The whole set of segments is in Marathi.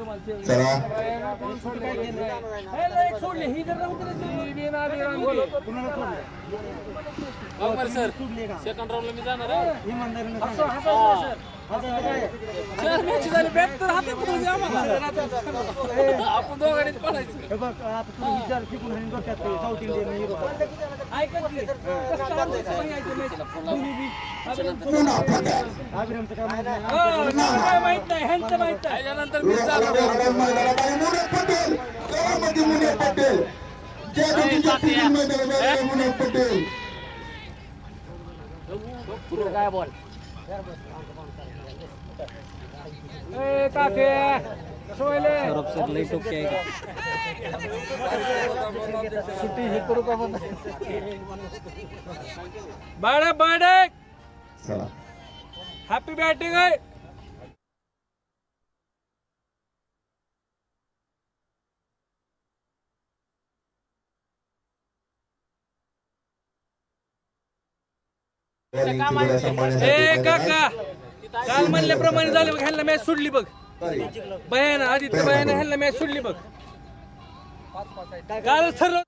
चला सर सेकंड राऊंडला मी जाणार आहे. चार मॅच झाली बॅट तर हातात पकडून द्या आम्हाला. आपण दोघांनीच पळायचं. माहित नाही ह्यांचं माहित नाही. त्याच्यानंतर मी चालू काय बॉल सुट्टी हे करू का बाडे बाडे हॅपी बॅटिंग आहे. काका काल म्हणल्याप्रमाणे झालं बघ. ह्यांना मॅच सोडली बघ. बयान आदित्य बयान ह्यांना मॅच सोडली बघ. काल ठरलं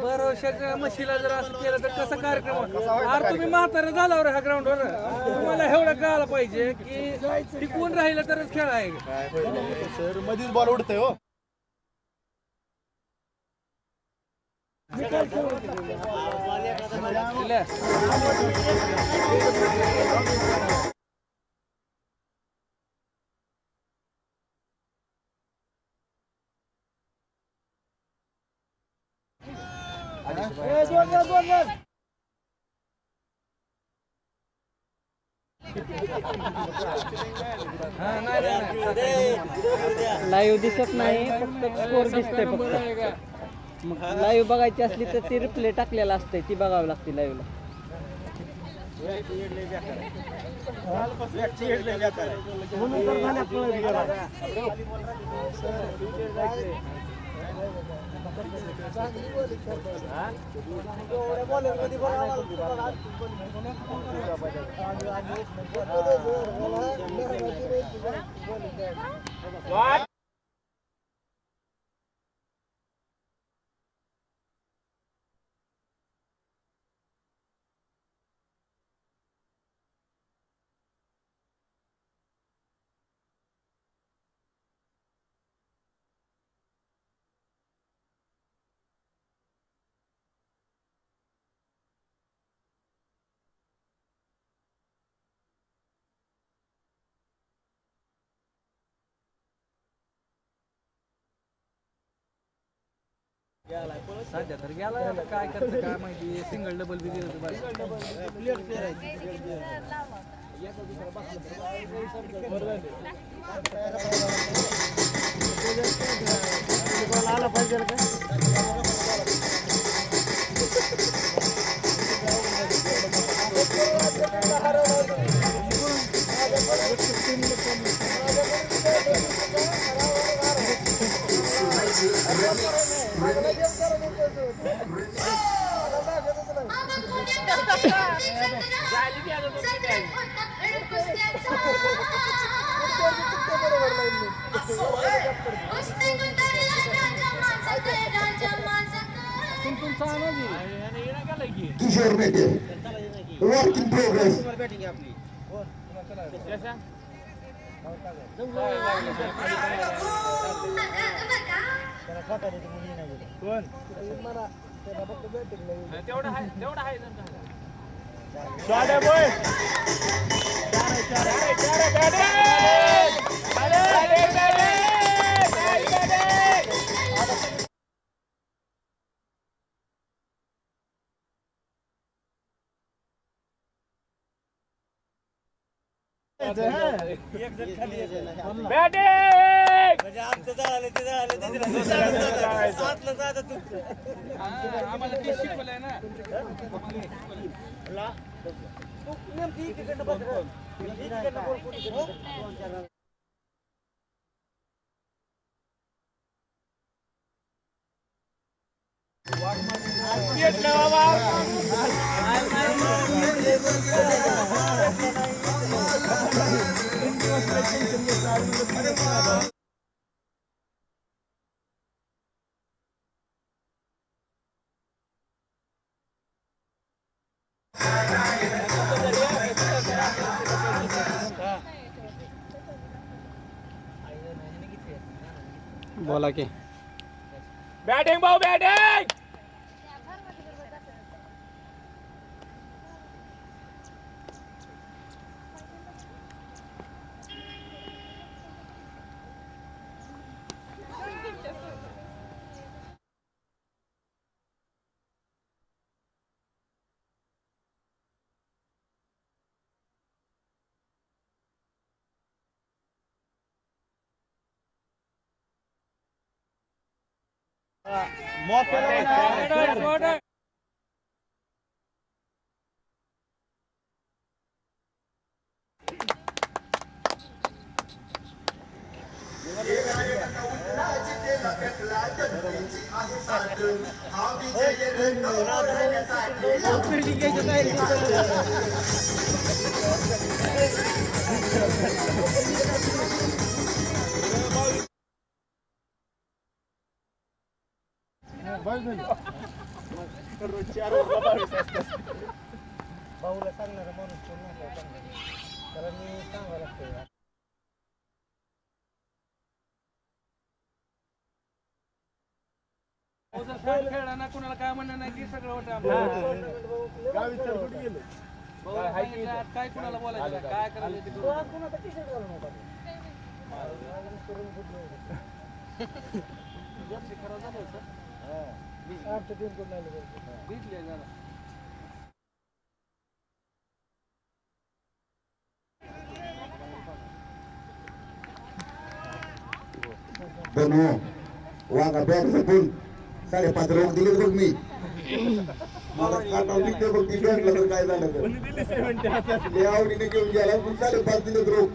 भरोशाच्या म्हशीला जर असं केलं तर कसं कार्यक्रम. अरे तुम्ही म्हातारा झाल्यावर ह्या ग्राउंडवर तुम्हाला एवढं कळायला पाहिजे की टिकून राहिलं तरच खेळ आहे. सर मध्येच बॉल उडतोय हो. लाईव्ह दिसत नाही फक्त स्कोर दिसतोय फक्त. लाईव्ह बघायची असली तर ती रिप्ले टाकलेला असते ती बघावी लागते लाईव्हला. सध्या तर गेला काय करतं काय माहिती. सिंगल डबल बी दिलं आला पाहिजे का Kishor Mete work in progress. कोण शॉट आहे बोय आम्हाला ते शिकवलंय ना. बोला की बॅटिंग भाऊ बॅटिंग. भाऊला सांगणारा माणूस कोण नाही त्याला मी सांगावं लागतं. खेळला ना कुणाला काय म्हणणं नाही की सगळं होतं आपलं. गावी चल कुठे गेलो काय कुणाला बोलायचं काय करायचं ते करू. खराब झालं होतं. भिजले जरा. बनू वागा बॅग जपून 5.5 रोग दिलेत बघ मी. मला खाता निघते बघ ती बॅगला तर काय झालं तर लय आवडीने घेऊन गेला पण 5.5 दिलेत रोग.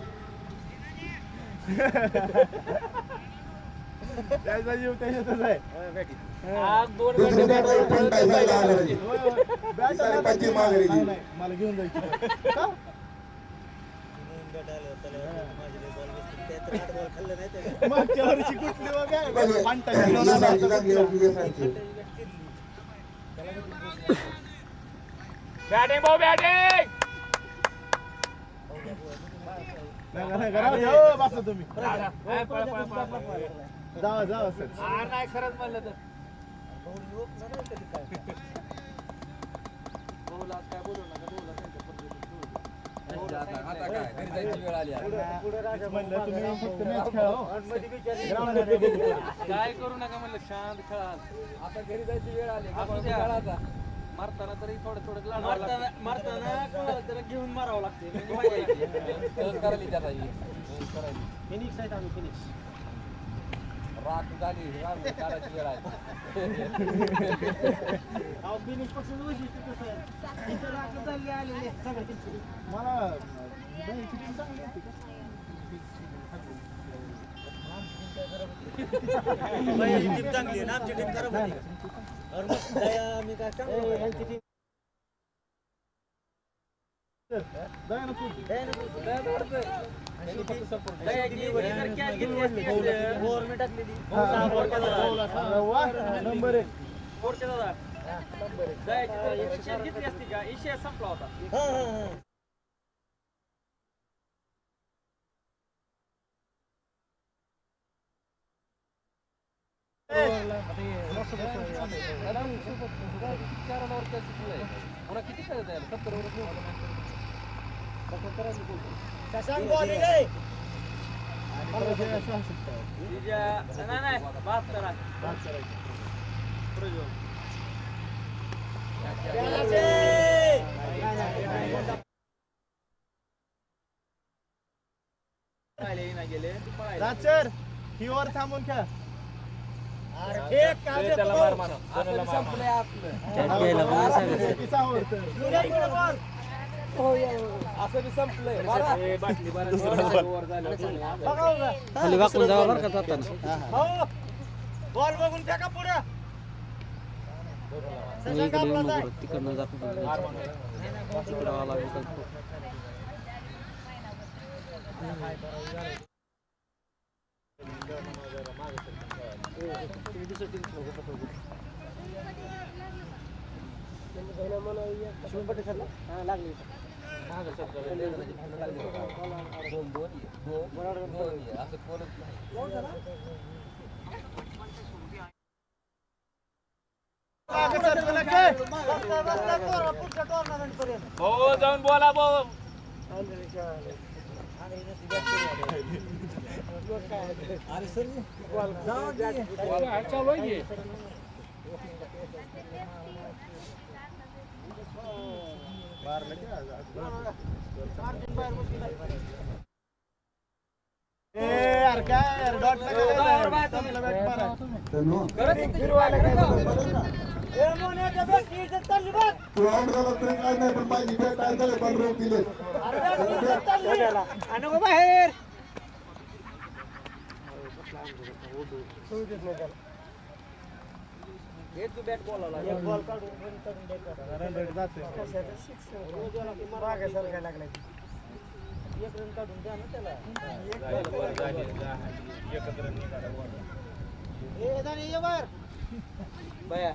त्याचा जीव त्याच्यातच आहे. आग दोन दुसरं बॅग पण काय झालं आलं नाही. बॅट 5.5 माघारी दिली. नाही मला घेऊन जायचं का? मागच्या वर्षी कुठली बघ काय? बघ, फंटाची लोणा यासारखी चांगली होती, यासारखी. बॅटिंग भाऊ बॅटिंग. नाही घरात जाऊ बसा तुम्ही. जावा सर. नाही खरंच म्हणलं तर भाऊला काय बोलू नका. भाऊला त्यांच्या म्हणलं तुम्ही फक्त मॅच खेळा हो. ग्राउंडमध्ये बघू. काय करू नका म्हणलं. शांत खेळा. आता घरी जायची वेळ आली. मारताना तरी थोडं थोडं मारताना कोणाला त्याला घेऊन मारावं लागते. फिनिक्स आहेत आम्ही. फिनिक्स रात झाली काढायची वेळ आहे. फिनिक्स पासून वैशिष्ट्य कसं आहे इथं रात झाली आलेली सगळं. मला बाईची टीम चांगली होती का? टीम चांगली आहे ना. आमची टीम खराब होती. मी काय सांगू. दयानं कुठली? वा, नंबर 1. घेतली असती का इशे संपला होता. किती खेळत आहे 70 ओव्हर नाही 72 राजसर ही वर थांबून खेळ संपलंय आपलं असं बी संपलंय खाली वाकून जावं बरं का जाताना. बॉल बघून फेका पुढे मी इकडे येऊन नको, तिकडनं जातो तिकडं आला विकल्प. हो जाऊन बोला भाऊ तू आउट झाला तरी काय नाही, पण माझी बॅट काय झालं पण रोग दिले. बाहेर तू बॅट बोलावला एक बॉल काढून रन लागलाय एक रन काढून द्या ना त्याला बया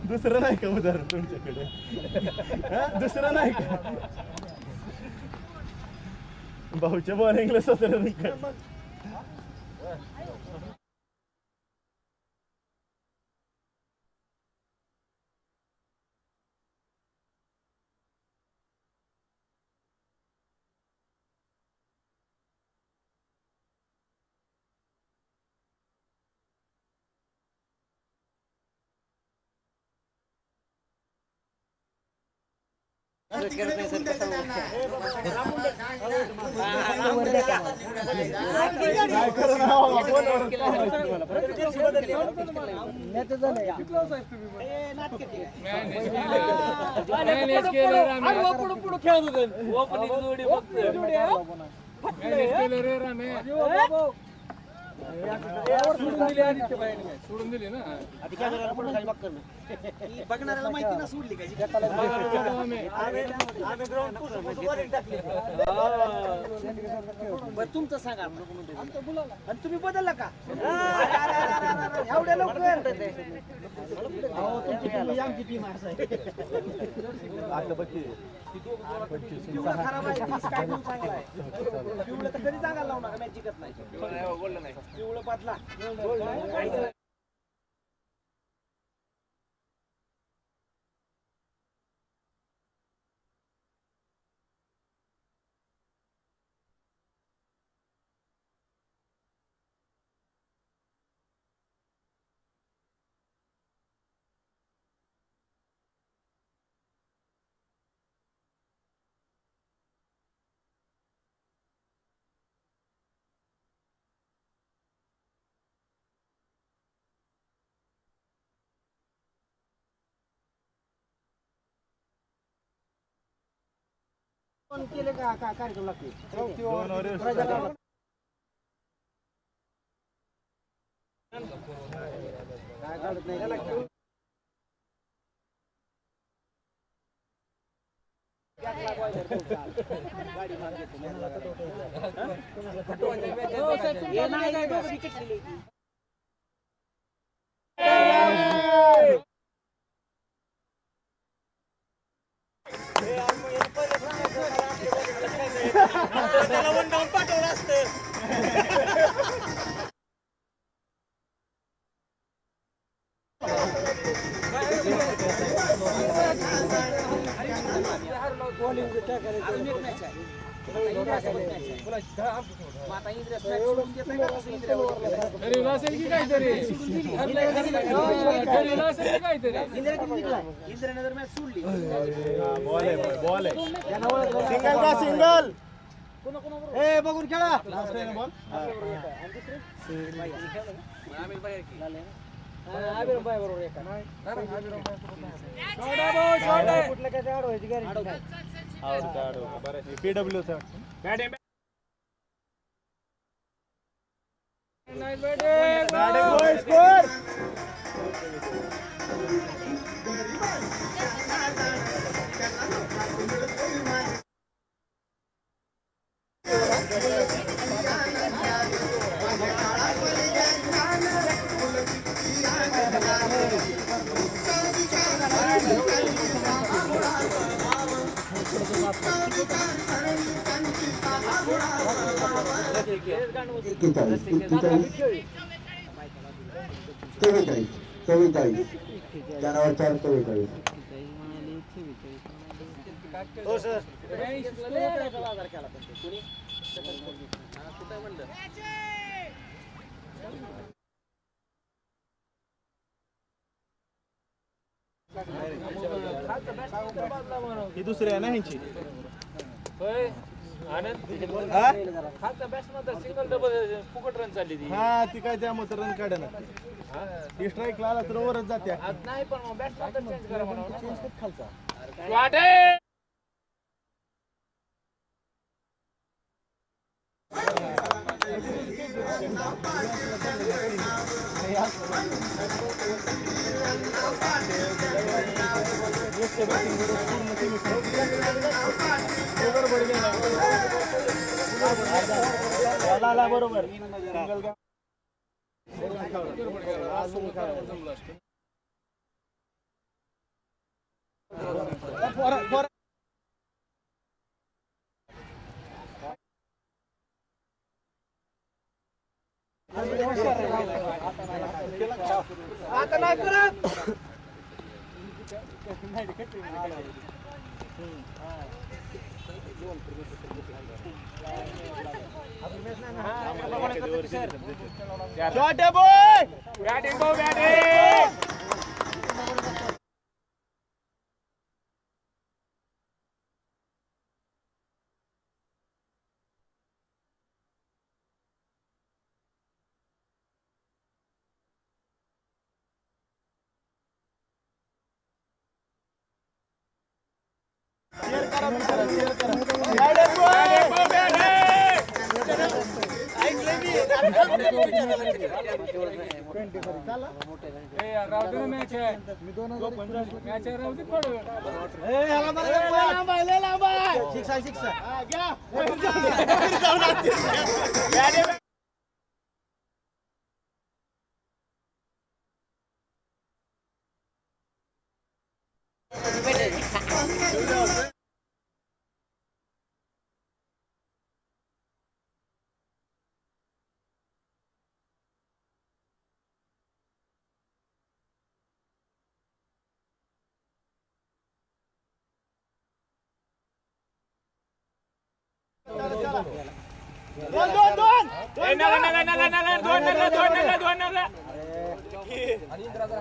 दुसरं नाही का उदाहरण तुमच्याकडे दुसरं नाही का भाऊच्या बॉलिंगला 17 नाही का सोडून दिली ना बघणाऱ्याला माहिती ना सोडली का बरं तुमचं सांगा आणि तुम्ही बदलला का एवढ्या लवकर आमची टीम खराब आहे काय चांगला आहे पिवळं तर कधी सांगायला लावू नका मॅच जिंकत नाही बोललं नाही पिवळं बदला केले का कार्यक्रम लागते काय काढत नाही त्याला वन डाऊन पाठवलं असतं इंद्रनगर मॅच सोडली सिंगल ए बघून खेळा पीडब्ल्यू स्कोर चव्वेचाळीस जनावर 444 हो सर ही दुसरी आहे ना ह्यांची फुकट रन चालली ती हा ती काय त्यामुळे रन काढ ना ती स्ट्राईक आला तर ओव्हरच जाते नाही पण बॅट्समॅन चेंज करा म्हणून खालचा बरोबर आता नाही करत बॅटिंग बॅटिंग ऐकलं मी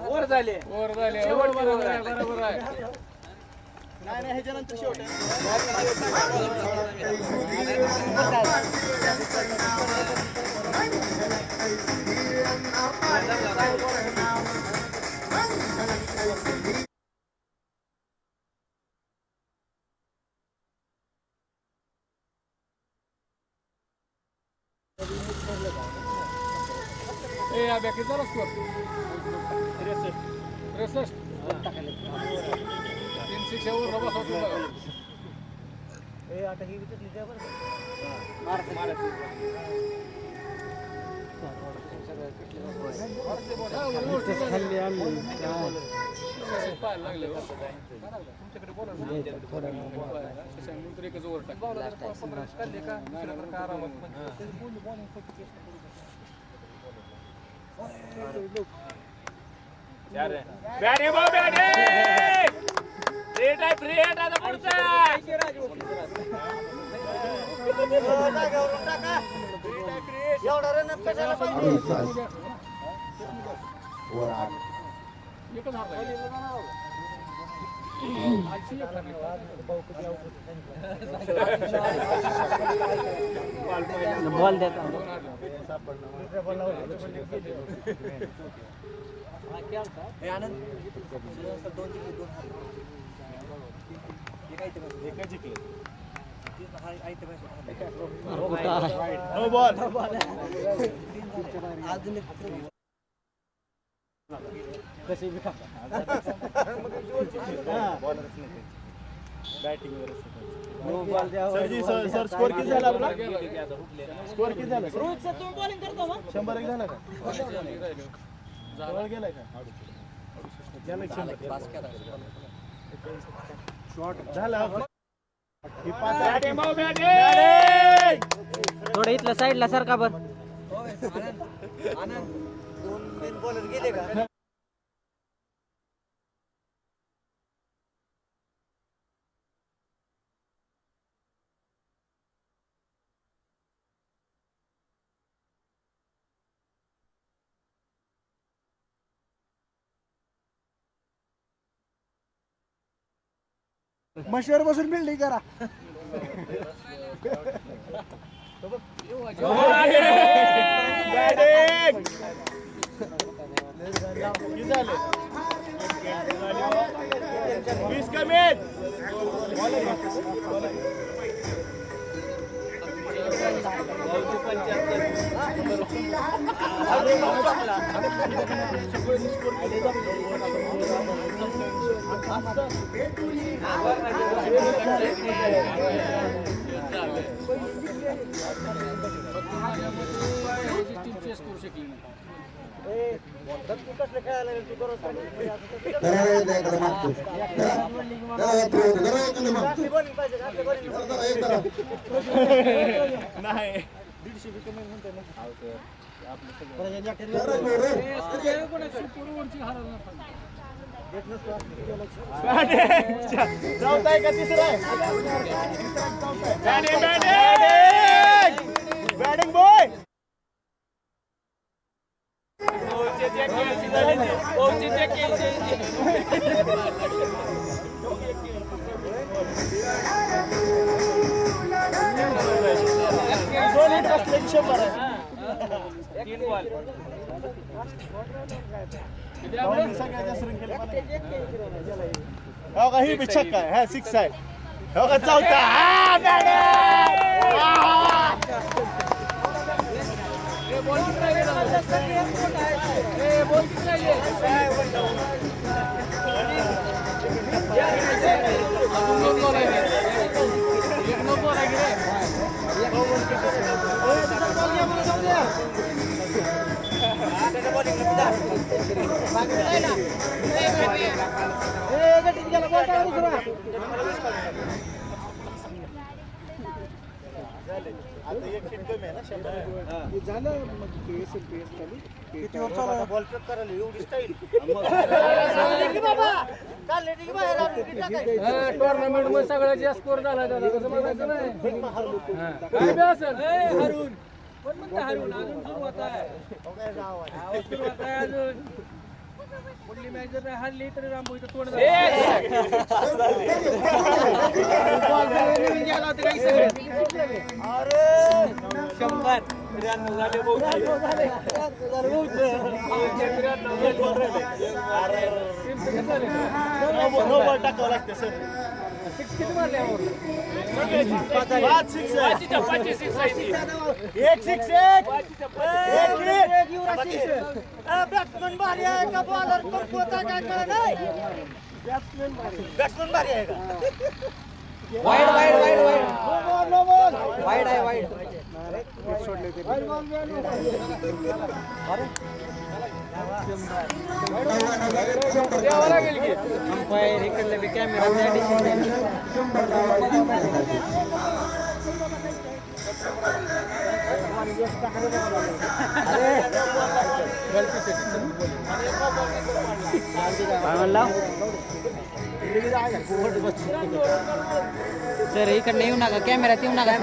वर झाले बरोबर आहे. नाही ह्याच्यानंतर शेवट किती 300 वर बस होतो आता ही विकत लिहिल्या बरं खाल्ली आणली तुमच्याकडे बोला नंतर एकच ओव्हर टाक 15 काढले का आरामात एवढा रन कशाला पाहिजे वर आठ. एकच हार बॉल देता सर स्कोर किती झाला आपला स्कोर किती झाला रोहित सर तुम्ही बॉलिंग करता मग 100 एक झाला का जवळ गेलाय का शॉट झाला थोडं इथलं साईडला सारखा बर आनंद 2 मेन बॉलर गेले का मशीवर बसून बिल्डिंग करा जाऊताय का तिसरा बॅटिंग बॉय दोन हिट असले 100 तीन बॉल ही बी छक्का आहे हा 6 आहे हो का चौथा आता एक शीट कमी आहे ना 100 झालं मग PS खाली किती वर चालू बॉल पेक करायला एवढी स्टाईल टुर्नामेंट मध्ये सगळ्यात जास्त स्कोर झाला त्याला कसं म्हणायचं नाही काय बी असेल हरून कोण म्हणतं हरून अजून सुरुवात आहे सुरुवात आहे अजून कुठली मॅच जर हरली तर रामभाऊ इथं तोंड टाकावं लागते सर सिक्स किती मारले बॅट्समन भारी आहे का बॉलर कमकुवत आहे काय कळलं नाही बॅट्समन भारी आहे का wide wide wide wide wide आहे वाईड अंपायर इकडले बी कॅमेरा त्या डिसिजन सर इकडनं येऊ नका कॅमेऱ्यात येऊ नका